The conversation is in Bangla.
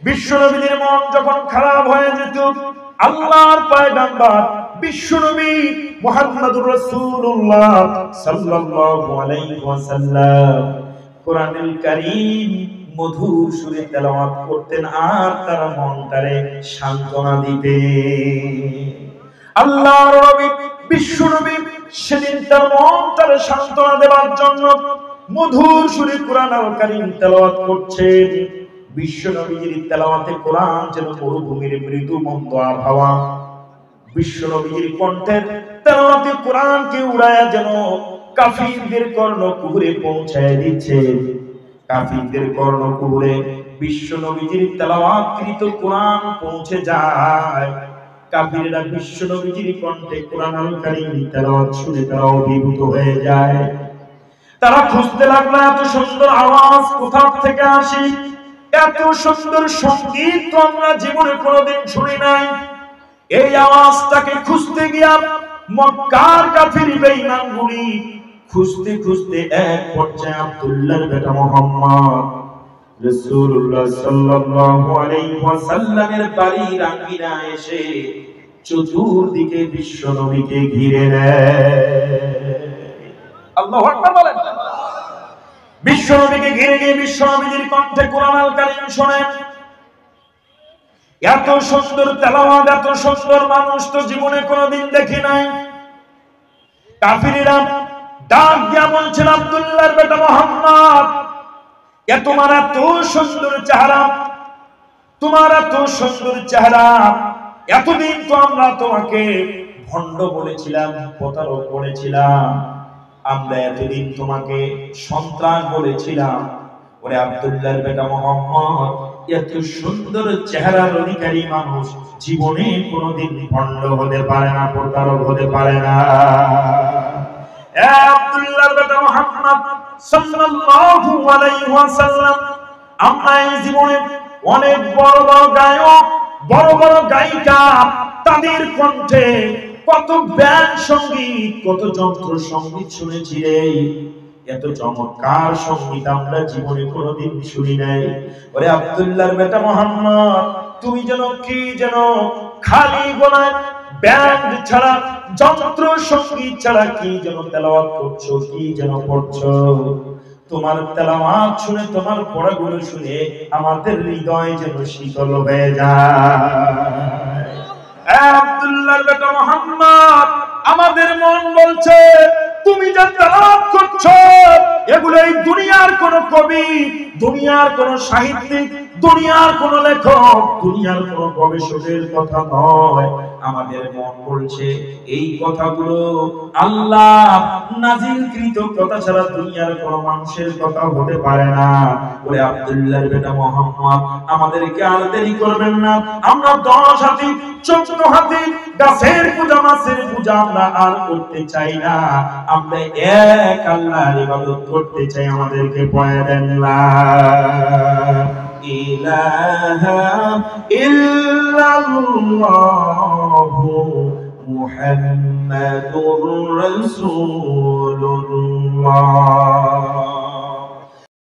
বিশ্বনবীর মন যখন খারাপ হয়ে যেত, আল্লাহর পয়গম্বর বিশ্বনবী মুহাম্মদুর রাসূলুল্লাহ সাল্লাল্লাহু আলাইহি ওয়াসাল্লাম কোরআনুল কারীম মধুর সুরে তেলাওয়াত করতেন আর তার মনটারে সান্ত্বনা দিতেন। আল্লাহর নবী বিশ্বনবী সেদিন তার মনটারে সান্ত্বনা দেওয়ার জন্য মধুর সুরে কোরআনুল কারীম তেলাওয়াত করছেন। বিশ্বনবীর তেলাওয়াতে কোরআন যেন মরুভূমির মৃদু মন্দ আবহাওয়া, বিশ্বনবীর কণ্ঠের তেলাওয়াতে কোরআনকে উড়ায়া যেন কাফিরদের কর্ণকুহরে পৌঁছায় দিচ্ছে। কাফিরদের কর্ণকুহরে বিশ্বনবীর তেলাওয়াতকৃত কোরআন পৌঁছে যায়। কাফিররা বিশ্বনবীর কণ্ঠে কোরআনুল কারীম তেলাওয়াত শুনে তারা অভিভূত হয়ে যায়। তারা খুঁজতে লাগলো এত সুন্দর আওয়াজ কোথা থেকে আসে, এত সুন্দর সঙ্গীত তো আমরা জীবনে কোনোদিন শুনি নাই। এই আওয়াজটাকে খুঁজতে গিয়া মক্কার কাফির বেঈমানগুলি খুঁজতে খুঁজতে এক পর্যায়ে আব্দুল্লাহর বেটা মুহাম্মদ রাসূলুল্লাহ সাল্লাল্লাহু আলাইহি ওয়াসাল্লামের বাড়ির আঙ্গিনায় এসে চতুর্দিকে বিশ্বনবীকে ঘিরে নেয়। আল্লাহু আকবার বলেন। বিশ্বনবীকে ঘিরে গিয়ে বিশ্বনবীর কণ্ঠে কোরআনুল কারীম শোনেন। এত সুন্দর তেলাওয়াত, এত সুন্দর মানুষ তো জীবনে কোনোদিন দেখি নাই। কাফিররা ডাক দিয়া বলছেন, আব্দুল্লাহর বেটা মুহাম্মদ, তোমার এত সুন্দর চেহারা, তোমার এত সুন্দর চেহারা, এতদিন তো আমরা তোমাকে ভণ্ড বলেছিলাম, প্রতারক বলেছিলাম, আমরা এতদিন তোমাকে সন্ত্রাস বলেছিলাম। ওরে আব্দুল্লাহর বেটা মুহাম্মদ, এত সুন্দর চেহারার অধিকারী মানুষ জীবনে কোনোদিন ভণ্ড হতে পারে না, প্রতারক হতে পারে না। এ আব্দুল্লাহর বেটা মুহাম্মদ সাল্লাল্লাহু আলাইহি ওয়াসাল্লাম, আমরা এই জীবনে অনেক বড় বড় গায়ক, বড় বড় গায়িকা, তাদের কণ্ঠে কত ব্যান্ড সঙ্গীত, কত যন্ত্র সঙ্গীত শুনেছি রে। এত চমৎকার সঙ্গীত আমরা জীবনে কোনোদিন শুনি নাই। ওরে আব্দুল্লাহর বেটা মুহাম্মদ, তুমি যেন কি যেন খালি গলায় ব্যান্ড ছাড়া, যন্ত্র সঙ্গীত ছাড়া কি যেন তেলাওয়াত করছো, কি যেন পড়ছো। তোমার তেলাওয়াত শুনে, তোমার পড়াগুলো শুনে আমাদের হৃদয় যেন শীতল হয়ে যায়। আব্দুল্লাহর বেটা মুহাম্মদ, আমাদের মন বলছে তুমি যা তেলাওয়াত করছো এগুলো এই দুনিয়ার কোন কবি, দুনিয়ার কোন সাহিত্যিক, দুনিয়ার কোন লেখক, দুনিয়ার কোন গবেষকের কথা নয়। আমাদের মন বলছে এই কথাগুলো আল্লাহ নাজিলকৃত কথা ছাড়া দুনিয়ার কোন মানুষের কথা হতে পারে না। ওরে আব্দুল্লাহর বেটা মুহাম্মদ, আমাদেরকে আর দেরি করবেন না। আমরা 10 হাতি 14 হাতি গাছের পূজা, মাছের পূজা আমরা আর করতে চাই না। আমরা এক আল্লাহর ইবাদত করতে চাই। আমাদেরকে পড়ে দেন লা ইলাহা ইল্লাল্লাহু মুহাম্মাদুর রাসূলুল্লাহ।